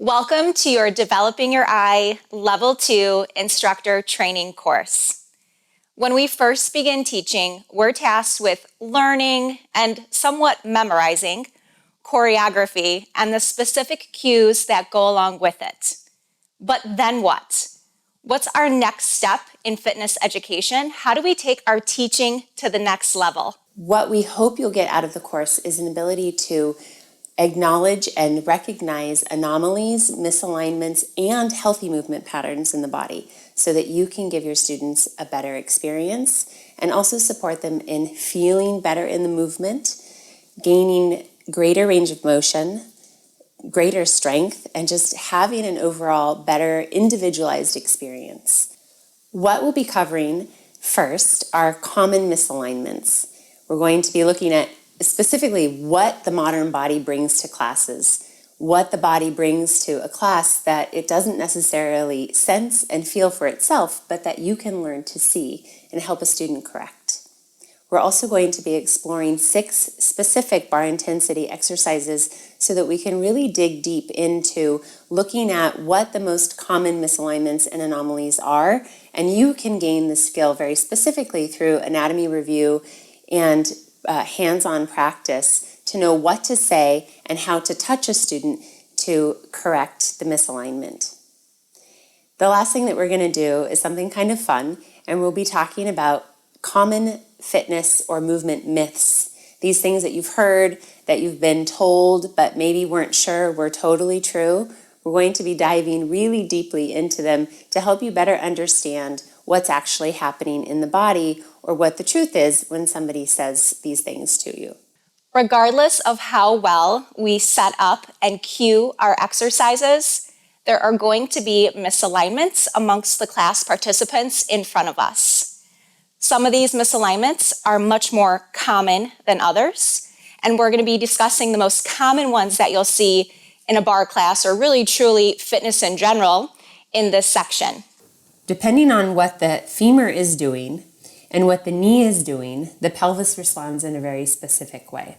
Welcome to your Developing Your Eye Level 2 Instructor Training course. When we first begin teaching, we're tasked with learning and somewhat memorizing choreography and the specific cues that go along with it. But then what? What's our next step in fitness education? How do we take our teaching to the next level? What we hope you'll get out of the course is an ability to acknowledge and recognize anomalies, misalignments, and healthy movement patterns in the body so that you can give your students a better experience and also support them in feeling better in the movement, gaining greater range of motion, greater strength, and just having an overall better individualized experience. What we'll be covering first are common misalignments. We're going to be looking at specifically what the modern body brings to classes, what the body brings to a class that it doesn't necessarily sense and feel for itself, but that you can learn to see and help a student correct. We're also going to be exploring 6 specific bar intensity exercises so that we can really dig deep into looking at what the most common misalignments and anomalies are, and you can gain the skill very specifically through anatomy review and hands-on practice to know what to say and how to touch a student to correct the misalignment. The last thing that we're going to do is something kind of fun, and we'll be talking about common fitness or movement myths. These things that you've heard, that you've been told, but maybe weren't sure were totally true. We're going to be diving really deeply into them to help you better understand what's actually happening in the body or what the truth is when somebody says these things to you. Regardless of how well we set up and cue our exercises, there are going to be misalignments amongst the class participants in front of us. Some of these misalignments are much more common than others, and we're going to be discussing the most common ones that you'll see in a bar class or really truly fitness in general in this section. Depending on what the femur is doing and what the knee is doing, the pelvis responds in a very specific way.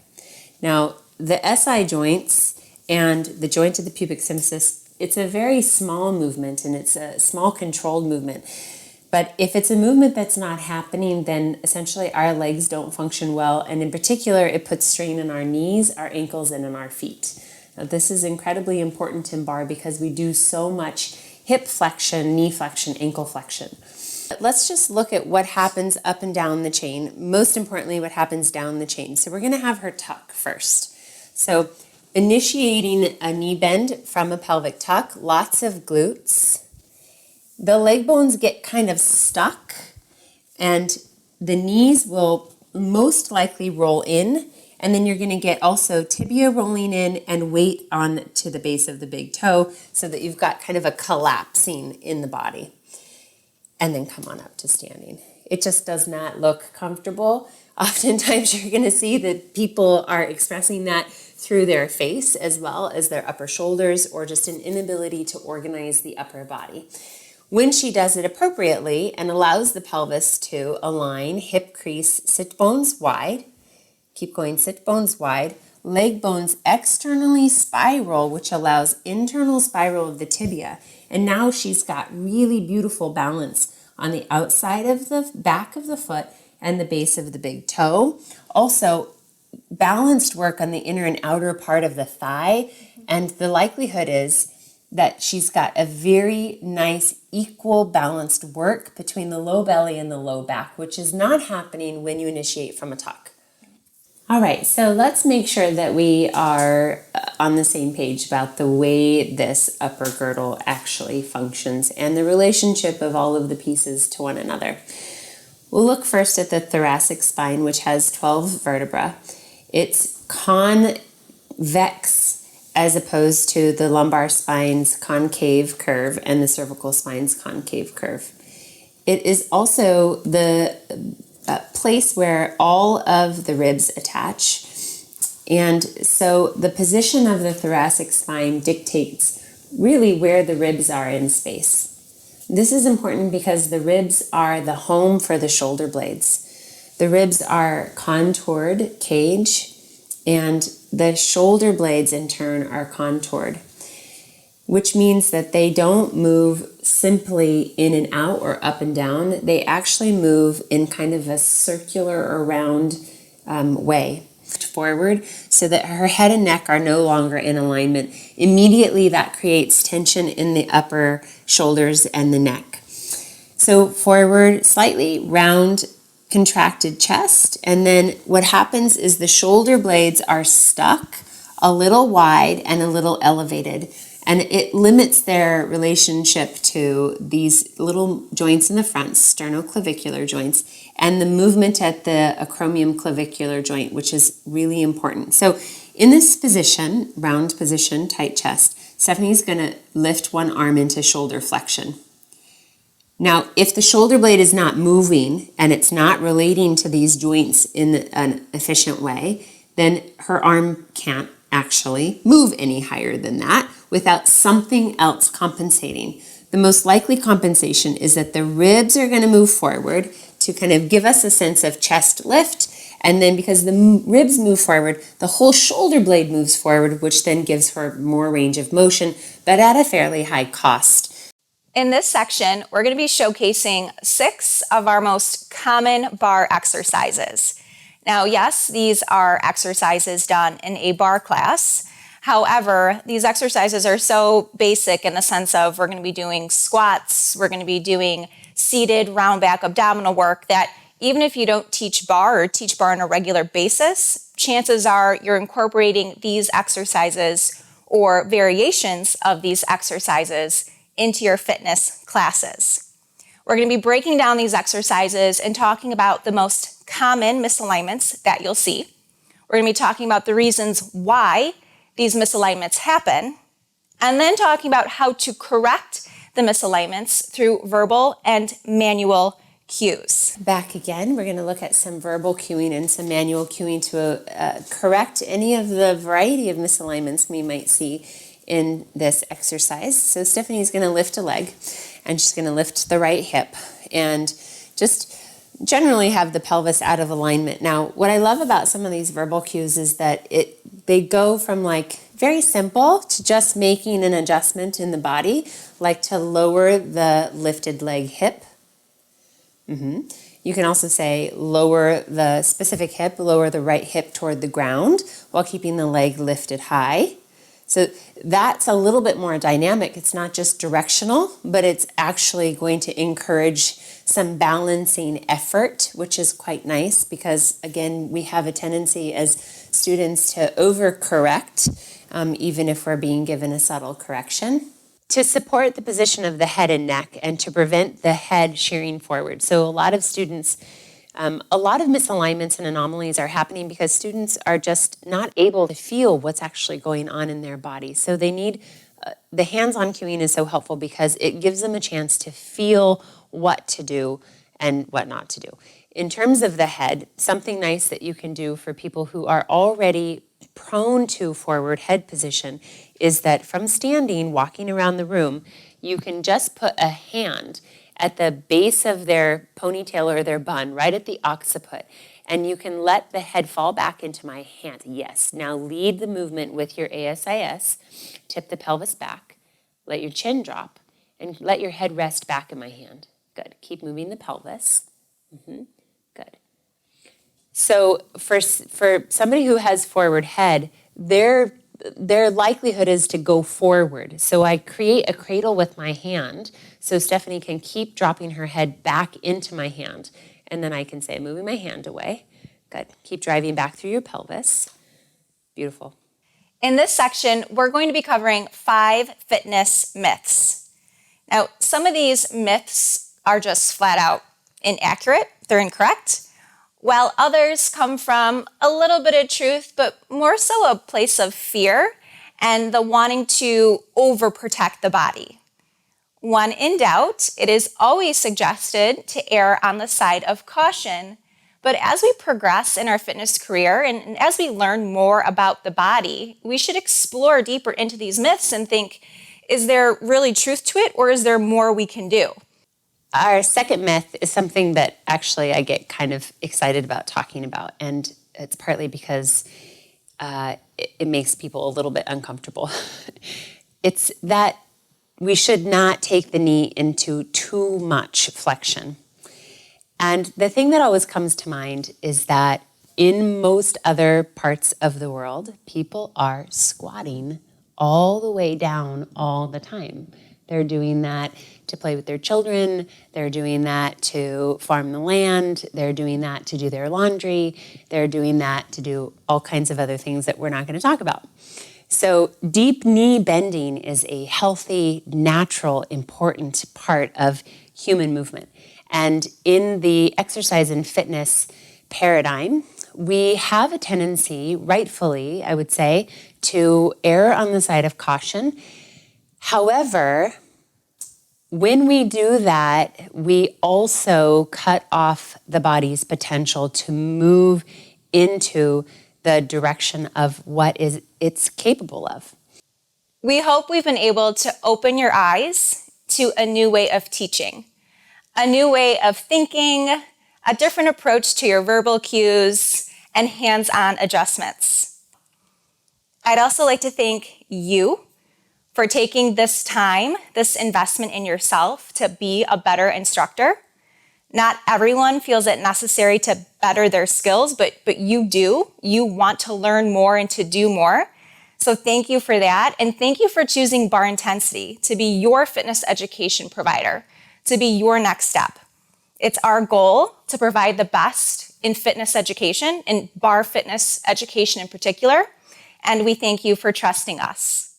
Now, the SI joints and the joint of the pubic symphysis, it's a very small movement and it's a small controlled movement. But if it's a movement that's not happening, then essentially our legs don't function well, and in particular, it puts strain on our knees, our ankles, and on our feet. Now, this is incredibly important in bar because we do so much hip flexion, knee flexion, ankle flexion. Let's just look at what happens up and down the chain. Most importantly, what happens down the chain. So we're going to have her tuck first. So initiating a knee bend from a pelvic tuck, lots of glutes. The leg bones get kind of stuck and the knees will most likely roll in, and then you're going to get also tibia rolling in and weight on to the base of the big toe so that you've got kind of a collapsing in the body. And then come on up to standing. It just does not look comfortable. Oftentimes you're going to see that people are expressing that through their face as well as their upper shoulders or just an inability to organize the upper body. When she does it appropriately and allows the pelvis to align, hip crease, sit bones wide, keep going, sit bones wide, leg bones externally spiral, which allows internal spiral of the tibia. And now she's got really beautiful balance on the outside of the back of the foot and the base of the big toe. Also, balanced work on the inner and outer part of the thigh. And the likelihood is that she's got a very nice, equal, balanced work between the low belly and the low back, which is not happening when you initiate from a tuck. All right, so let's make sure that we are on the same page about the way this upper girdle actually functions and the relationship of all of the pieces to one another. We'll look first at the thoracic spine, which has 12 vertebrae. It's convex as opposed to the lumbar spine's concave curve and the cervical spine's concave curve. It is also the place where all of the ribs attach. And so the position of the thoracic spine dictates really where the ribs are in space. This is important because the ribs are the home for the shoulder blades. The ribs are contoured cage, and the shoulder blades in turn are contoured. which means that they don't move simply in and out or up and down. They actually move in kind of a circular or round way forward, so that her head and neck are no longer in alignment. Immediately that creates tension in the upper shoulders and the neck. So forward, slightly round, contracted chest, and then what happens is the shoulder blades are stuck a little wide and a little elevated, and it limits their relationship to these little joints in the front, sternoclavicular joints, and the movement at the acromion-clavicular joint, which is really important. So in this position, round position, tight chest, Stephanie's going to lift one arm into shoulder flexion. Now, if the shoulder blade is not moving and it's not relating to these joints in an efficient way, then her arm can't actually move any higher than that without something else compensating. The most likely compensation is that the ribs are going to move forward to kind of give us a sense of chest lift, and then because the ribs move forward, the whole shoulder blade moves forward, which then gives her more range of motion, but at a fairly high cost. In this section, we're going to be showcasing 6 of our most common bar exercises. Now, yes, these are exercises done in a bar class. However, these exercises are so basic in the sense of we're going to be doing squats, we're going to be doing seated round back abdominal work, that even if you don't teach bar or teach bar on a regular basis, chances are you're incorporating these exercises or variations of these exercises into your fitness classes. We're going to be breaking down these exercises and talking about the most common misalignments that you'll see. We're going to be talking about the reasons why these misalignments happen, and then talking about how to correct the misalignments through verbal and manual cues. Back again, we're going to look at some verbal cueing and some manual cueing to correct any of the variety of misalignments we might see in this exercise. So Stephanie's going to lift a leg, and she's going to lift the right hip and just generally have the pelvis out of alignment. Now, what I love about some of these verbal cues is that they go from like very simple to just making an adjustment in the body, like to lower the lifted leg hip. You can also say lower the specific hip, lower the right hip toward the ground while keeping the leg lifted high. So that's a little bit more dynamic. It's not just directional, but it's actually going to encourage some balancing effort, which is quite nice because, again, we have a tendency as students to overcorrect, even if we're being given a subtle correction, to support the position of the head and neck and to prevent the head shearing forward. So a lot of students, a lot of misalignments and anomalies are happening because students are just not able to feel what's actually going on in their body. So they need, the hands-on cueing is so helpful because it gives them a chance to feel what to do and what not to do. In terms of the head, something nice that you can do for people who are already prone to forward head position is that from standing, walking around the room, you can just put a hand at the base of their ponytail or their bun, right at the occiput, and you can let the head fall back into my hand. Yes, now lead the movement with your ASIS, tip the pelvis back, let your chin drop, and let your head rest back in my hand. Good, keep moving the pelvis. Good. So for somebody who has forward head, their likelihood is to go forward. So I create a cradle with my hand so Stephanie can keep dropping her head back into my hand. And then I can say, moving my hand away. Good. Keep driving back through your pelvis. Beautiful. In this section, we're going to be covering 5 fitness myths. Now, some of these myths are just flat out inaccurate. They're incorrect. While others come from a little bit of truth, but more so a place of fear and the wanting to overprotect the body. When in doubt, it is always suggested to err on the side of caution. But as we progress in our fitness career and as we learn more about the body, we should explore deeper into these myths and think, is there really truth to it, or is there more we can do? Our second myth is something that actually I get kind of excited about talking about, and it's partly because it makes people a little bit uncomfortable. it's that we should not take the knee into too much flexion. And the thing that always comes to mind is that in most other parts of the world, people are squatting all the way down all the time. They're doing that to play with their children. They're doing that to farm the land. They're doing that to do their laundry. They're doing that to do all kinds of other things that we're not going to talk about. So deep knee bending is a healthy, natural, important part of human movement. And in the exercise and fitness paradigm, we have a tendency, rightfully, I would say, to err on the side of caution. However, when we do that, we also cut off the body's potential to move into the direction of what it's capable of. We hope we've been able to open your eyes to a new way of teaching, a new way of thinking, a different approach to your verbal cues, and hands-on adjustments. I'd also like to thank you for taking this time, this investment in yourself to be a better instructor. Not everyone feels it necessary to better their skills, but you do. You want to learn more and to do more. So thank you for that. And thank you for choosing Bar Intensity to be your fitness education provider, to be your next step. It's our goal to provide the best in fitness education, in bar fitness education in particular. And we thank you for trusting us.